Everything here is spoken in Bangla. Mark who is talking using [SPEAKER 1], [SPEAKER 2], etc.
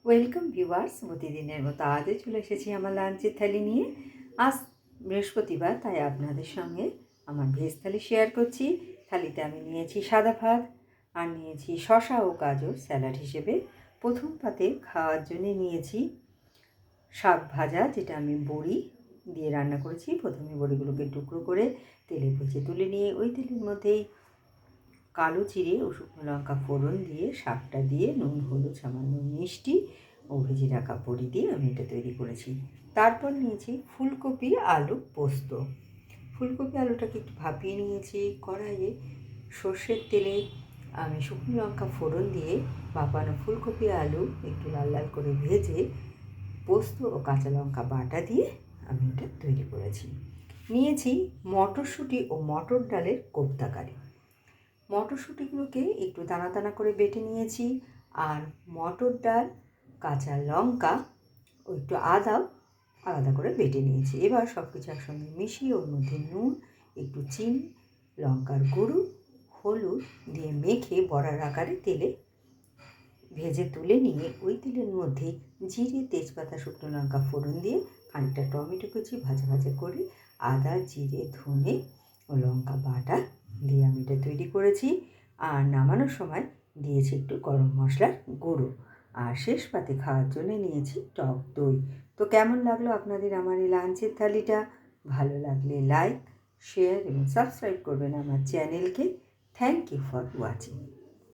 [SPEAKER 1] ওয়েলকাম ভিউয়ার্স, প্রতিদিনের মতো আজও চলে এসেছি আমার লাঞ্চের থালি নিয়ে। আজ বৃহস্পতিবার, তাই আপনাদের সঙ্গে আমার ভেজ থালি শেয়ার করছি। থালিতে আমি নিয়েছি সাদা ভাত আর নিয়েছি শসা ও গাজর স্যালাড হিসেবে। প্রথম পাতে খাওয়ার জন্য নিয়েছি শাক ভাজা, যেটা আমি বড়ি দিয়ে রান্না করেছি। প্রথমে বড়িগুলোকে টুকরো করে তেলে ভেজে তুলে নিয়ে ওই তেলের মধ্যেই কালো জিরে ও শুকনো লঙ্কা ফোড়ন দিয়ে শাকটা দিয়ে নুন হলুদ সামান্য মিষ্টি ও ভেজে রাখা বড়ি দিয়ে আমি এটা তৈরি করেছি। তারপর নিয়েছি ফুলকপি আলু পোস্ত। ফুলকপি আলুটাকে একটু ভাপিয়ে নিয়েছি কড়াইয়ে। সর্ষের তেলে আমি শুকনো লঙ্কা ফোড়ন দিয়ে ভাপানো ফুলকপি আলু একটু লাল লাল করে ভেজে পোস্ত ও কাঁচা লঙ্কা বাটা দিয়ে আমি এটা তৈরি করেছি। নিয়েছি মটরশুঁটি ও মটর ডালের কোপ্তা কারি। মটরশুঁটিগুলোকে একটু দানা দানা করে বেটে নিয়েছি, আর মটর ডাল, কাঁচা লঙ্কা ও একটু আদাও আলাদা করে বেটে নিয়েছি। এবার সব কিছু একসঙ্গে মিশিয়ে ওর মধ্যে নুন, একটু চিনি, লঙ্কার গুঁড়ো, হলুদ দিয়ে মেখে বড়ার আকারে তেলে ভেজে তুলে নিয়ে ওই তেলের মধ্যে জিরে, তেজপাতা, শুকনো লঙ্কা ফোড়ন দিয়ে খানিকটা টমেটো কুচি ভাজা ভাজা করে আদা, জিরে, ধনে ও লঙ্কা বাটা দিয়ে আমি এটা তৈরি করেছি। আর নামানোর সময় দিয়েছি একটু গরম মশলার গুঁড়ো। আর শেষ পাতে খাওয়ার জন্য নিয়েছি টক দই। তো কেমন লাগলো আপনাদের আমার এই লাঞ্চের থালিটা? ভালো লাগলে লাইক, শেয়ার এবং সাবস্ক্রাইব করবেন আমার চ্যানেলকে। Thank you for watching.